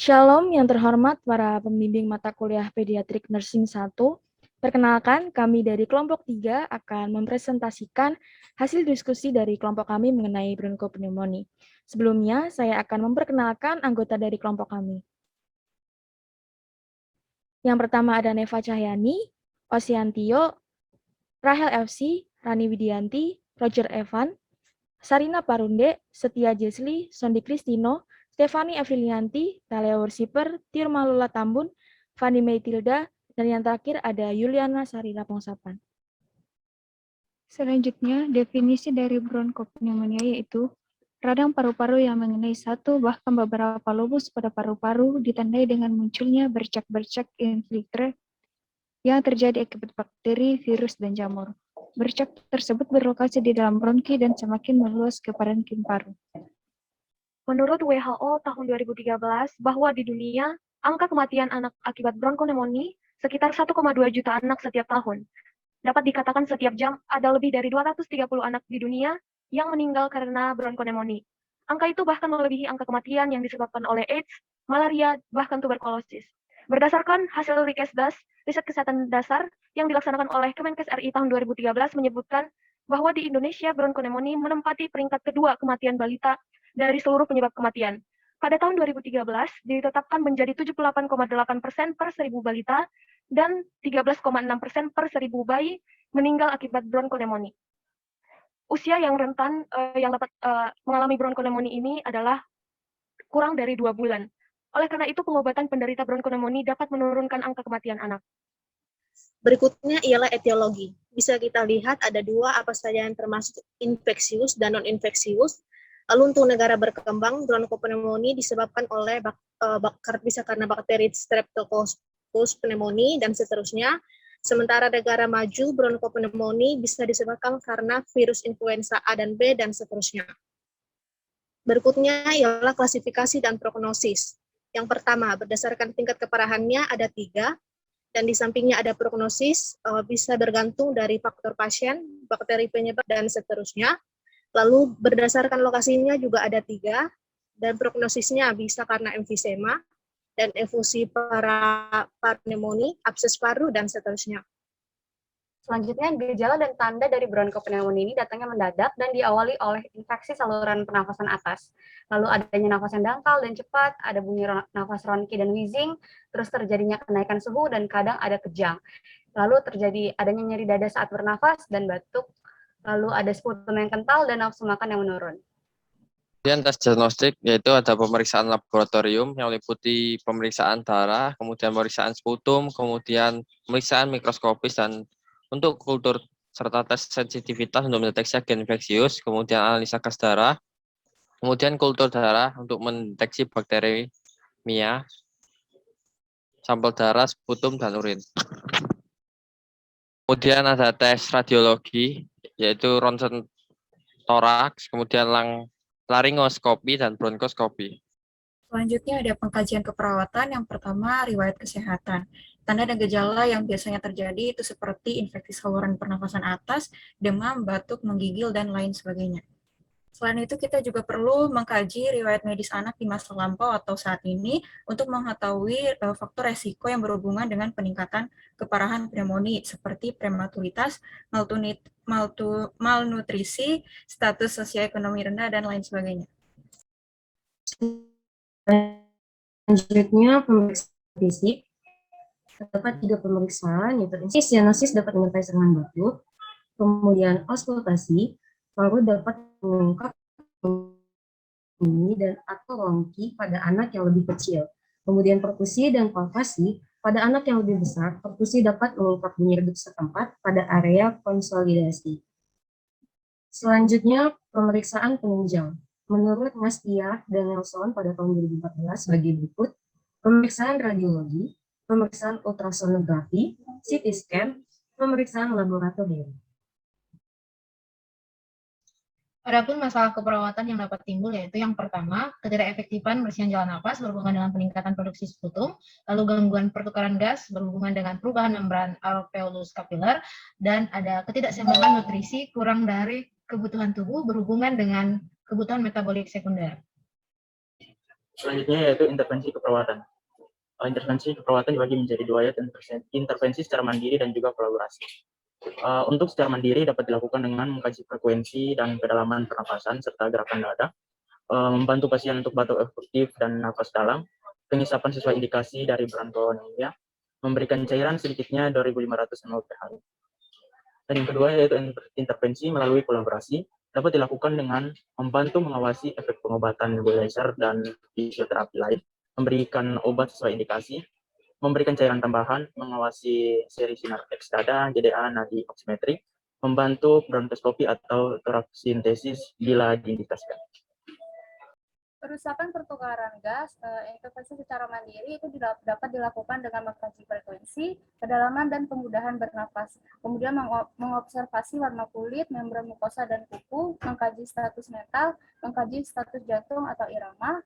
Shalom yang terhormat para pembimbing mata kuliah Pediatrik Nursing 1. Perkenalkan, kami dari kelompok 3 akan mempresentasikan hasil diskusi dari kelompok kami mengenai bronkopneumonia. Sebelumnya, saya akan memperkenalkan anggota dari kelompok kami. Yang pertama ada Neva Cahyani, Osiantio, Rahel FC, Rani Widianti, Roger Evan, Sarina Parunde, Setia Jesli, Sondi Kristino, Stefani Evrilianti, Talia Worsiper, Tirma Lula Tambun, Fanny Meitilda, dan yang terakhir ada Yuliana Sarina Pongsapan. Selanjutnya, definisi dari bronkopneumonia yaitu radang paru-paru yang mengenai satu bahkan beberapa lobus pada paru-paru ditandai dengan munculnya bercak-bercak infiltrate yang terjadi akibat bakteri, virus, dan jamur. Bercak tersebut berlokasi di dalam bronki dan semakin meluas ke parenkim paru. Menurut WHO tahun 2013, bahwa di dunia, angka kematian anak akibat bronkopneumonia sekitar 1,2 juta anak setiap tahun. Dapat dikatakan setiap jam ada lebih dari 230 anak di dunia yang meninggal karena bronkopneumonia. Angka itu bahkan melebihi angka kematian yang disebabkan oleh AIDS, malaria, bahkan tuberkulosis. Berdasarkan hasil Rikesdas, riset kesehatan dasar yang dilaksanakan oleh Kemenkes RI tahun 2013 menyebutkan bahwa di Indonesia bronkopneumonia menempati peringkat kedua kematian balita dari seluruh penyebab kematian. Pada tahun 2013 ditetapkan menjadi 78,8% per 1.000 balita dan 13,6% per 1.000 bayi meninggal akibat bronkopneumonia. Usia yang rentan yang dapat mengalami bronkopneumonia ini adalah kurang dari 2 bulan. Oleh karena itu, pengobatan penderita bronkopneumonia dapat menurunkan angka kematian anak. Berikutnya ialah etiologi. Bisa kita lihat ada dua apa saja yang termasuk infeksius dan non-infeksius. Lalu untuk negara berkembang, bronkopneumonia disebabkan oleh bisa karena bakteri Streptococcus pneumoniae dan seterusnya. Sementara negara maju, bronkopneumonia bisa disebabkan karena virus influenza A dan B dan seterusnya. Berikutnya ialah klasifikasi dan prognosis. Yang pertama, berdasarkan tingkat keparahannya ada 3, dan di sampingnya ada prognosis, bisa bergantung dari faktor pasien, bakteri penyebab, dan seterusnya. Lalu berdasarkan lokasinya juga ada 3, dan prognosisnya bisa karena emfisema, dan efusi pneumonia, abses paru, dan seterusnya. Selanjutnya, gejala dan tanda dari bronkopneumonia ini datangnya mendadak dan diawali oleh infeksi saluran pernafasan atas. Lalu adanya nafas yang dangkal dan cepat, ada bunyi nafas ronki dan wheezing, terus terjadinya kenaikan suhu dan kadang ada kejang. Lalu terjadi adanya nyeri dada saat bernafas dan batuk. Lalu ada sputum yang kental dan nafsu makan yang menurun. Kemudian tes diagnostik, yaitu ada pemeriksaan laboratorium yang meliputi pemeriksaan darah, kemudian pemeriksaan sputum, kemudian pemeriksaan mikroskopis dan untuk kultur serta tes sensitivitas untuk mendeteksi agen infeksius, kemudian analisa gas darah, kemudian kultur darah untuk mendeteksi bakteri MIA, sampel darah, sputum, dan urin. Kemudian ada tes radiologi, yaitu ronsen toraks, kemudian laringoskopi, dan bronkoskopi. Selanjutnya ada pengkajian keperawatan. Yang pertama, riwayat kesehatan. Tanda dan gejala yang biasanya terjadi itu seperti infeksi saluran pernafasan atas, demam, batuk, menggigil, dan lain sebagainya. Selain itu, kita juga perlu mengkaji riwayat medis anak di masa lampau atau saat ini untuk mengetahui faktor resiko yang berhubungan dengan peningkatan keparahan pneumonia seperti prematuritas, malnutrisi, status sosioekonomi rendah, dan lain sebagainya. Selanjutnya, pemeriksaan fisik. Terdapat 3 pemeriksaan, yaitu cyanosis dapat menyertai serangan batuk, kemudian auskultasi, lalu dapat mengungkap ini dan atau ronki pada anak yang lebih kecil. Kemudian perkusi dan palpasi pada anak yang lebih besar, perkusi dapat mengungkap bunyi redup setempat pada area konsolidasi. Selanjutnya, pemeriksaan penunjang. Menurut Mas Tia dan Nelson pada tahun 2014 sebagai berikut, pemeriksaan radiologi, pemeriksaan ultrasonografi, CT scan, pemeriksaan laboratorium. Adapun masalah keperawatan yang dapat timbul yaitu yang pertama, ketidakefektifan bersihan jalan napas berhubungan dengan peningkatan produksi sputum, lalu gangguan pertukaran gas berhubungan dengan perubahan membran alveolus kapiler, dan ada ketidakseimbangan nutrisi kurang dari kebutuhan tubuh berhubungan dengan kebutuhan metabolik sekunder. Selanjutnya yaitu intervensi keperawatan. Intervensi keperawatan dibagi menjadi dua, yaitu intervensi secara mandiri dan juga kolaborasi. Untuk secara mandiri dapat dilakukan dengan mengkaji frekuensi dan kedalaman pernafasan serta gerakan dada, membantu pasien untuk batuk efektif dan nafas dalam, pengisapan sesuai indikasi dari bronkonemia, memberikan cairan sedikitnya 2.500 ml per hari. Dan yang kedua yaitu intervensi melalui kolaborasi, dapat dilakukan dengan membantu mengawasi efek pengobatan nebulizer dan fisioterapi lain, memberikan obat sesuai indikasi, memberikan cairan tambahan, mengawasi seri sinar X dada, JDA, nadi oximetri, membantu bronkoskopi atau toraksintesis bila diindikasikan. Perusakan pertukaran gas, intervensi secara mandiri itu dapat dilakukan dengan mengkaji frekuensi, kedalaman, dan kemudahan bernafas. Kemudian mengobservasi warna kulit, membran mukosa, dan kuku, mengkaji status mental, mengkaji status jantung atau irama.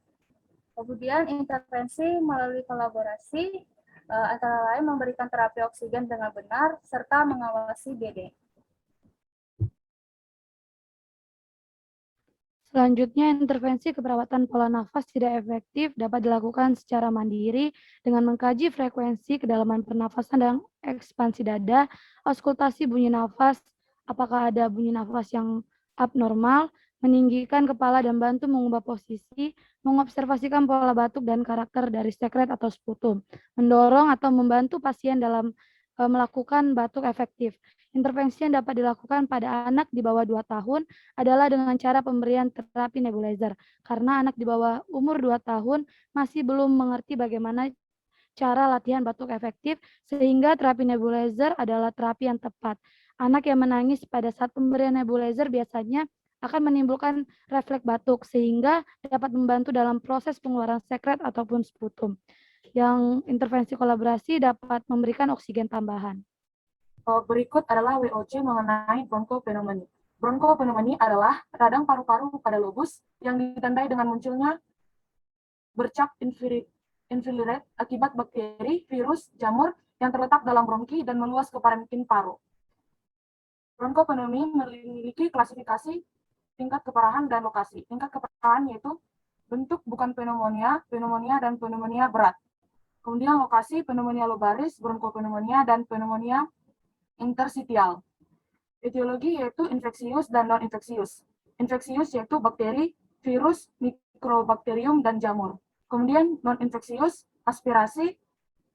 Kemudian intervensi melalui kolaborasi, antara lain memberikan terapi oksigen dengan benar, serta mengawasi BD. Selanjutnya, intervensi keperawatan pola nafas tidak efektif dapat dilakukan secara mandiri dengan mengkaji frekuensi, kedalaman pernafasan, dan ekspansi dada, auskultasi bunyi nafas, apakah ada bunyi nafas yang abnormal, meninggikan kepala dan bantu mengubah posisi, mengobservasikan pola batuk dan karakter dari sekret atau sputum, mendorong atau membantu pasien dalam melakukan batuk efektif. Intervensi yang dapat dilakukan pada anak di bawah 2 tahun adalah dengan cara pemberian terapi nebulizer, karena anak di bawah umur 2 tahun masih belum mengerti bagaimana cara latihan batuk efektif, sehingga terapi nebulizer adalah terapi yang tepat. Anak yang menangis pada saat pemberian nebulizer biasanya akan menimbulkan refleks batuk, sehingga dapat membantu dalam proses pengeluaran sekret ataupun sputum. Yang intervensi kolaborasi dapat memberikan oksigen tambahan. Berikut adalah WOC mengenai bronkopneumonia. Bronkopneumonia adalah radang paru-paru pada lobus yang ditandai dengan munculnya bercak infiltrate akibat bakteri, virus, jamur yang terletak dalam bronki dan meluas ke parenkim paru. Bronkopneumonia memiliki klasifikasi tingkat keparahan dan lokasi. Tingkat keparahan yaitu bentuk bukan pneumonia, dan pneumonia berat. Kemudian lokasi pneumonia lobaris, bronkopneumonia, dan pneumonia interstitial. Etiologi yaitu infeksius dan non-infeksius. Infeksius yaitu bakteri, virus, mikrobakterium, dan jamur. Kemudian non-infeksius, aspirasi,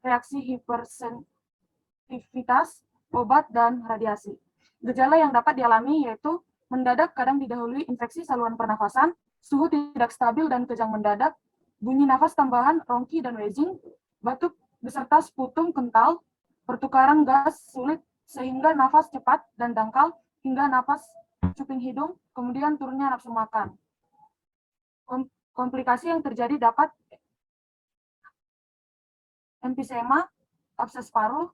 reaksi hipersensitivitas, obat, dan radiasi. Gejala yang dapat dialami yaitu mendadak kadang didahului infeksi saluran pernafasan, suhu tidak stabil dan kejang mendadak, bunyi nafas tambahan, ronki dan wheezing, batuk beserta sputum kental, pertukaran gas sulit sehingga nafas cepat dan dangkal hingga nafas cuping hidung, kemudian turunnya nafsu makan. Komplikasi yang terjadi dapat emfisema, abses paru,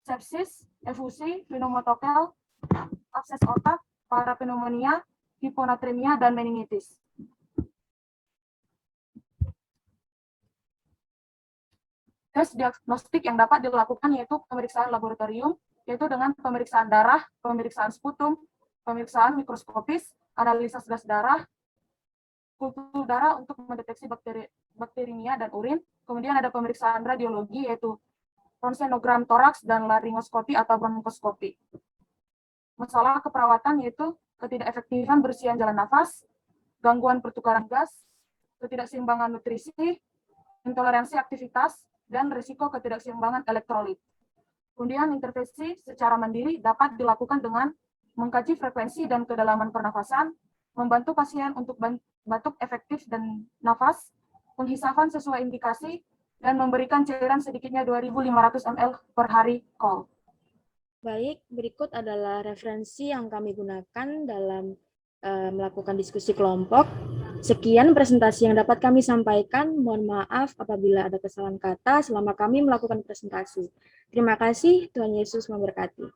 sepsis, efusi, pneumotokel, abses otak, parapneumonia, hiponatremia, dan meningitis. Tes diagnostik yang dapat dilakukan yaitu pemeriksaan laboratorium, yaitu dengan pemeriksaan darah, pemeriksaan sputum, pemeriksaan mikroskopis, analisis gas darah, kultur darah untuk mendeteksi bakteriemia dan urin, kemudian ada pemeriksaan radiologi yaitu röntgenogram toraks dan laringoskopi atau bronkoskopi. Masalah keperawatan yaitu ketidakefektifan bersihan jalan nafas, gangguan pertukaran gas, ketidakseimbangan nutrisi, intoleransi aktivitas, dan risiko ketidakseimbangan elektrolit. Kemudian intervensi secara mandiri dapat dilakukan dengan mengkaji frekuensi dan kedalaman pernafasan, membantu pasien untuk batuk efektif dan nafas, penghisapan sesuai indikasi, dan memberikan cairan sedikitnya 2.500 ml per hari call. Baik, berikut adalah referensi yang kami gunakan dalam melakukan diskusi kelompok. Sekian presentasi yang dapat kami sampaikan. Mohon maaf apabila ada kesalahan kata selama kami melakukan presentasi. Terima kasih, Tuhan Yesus memberkati.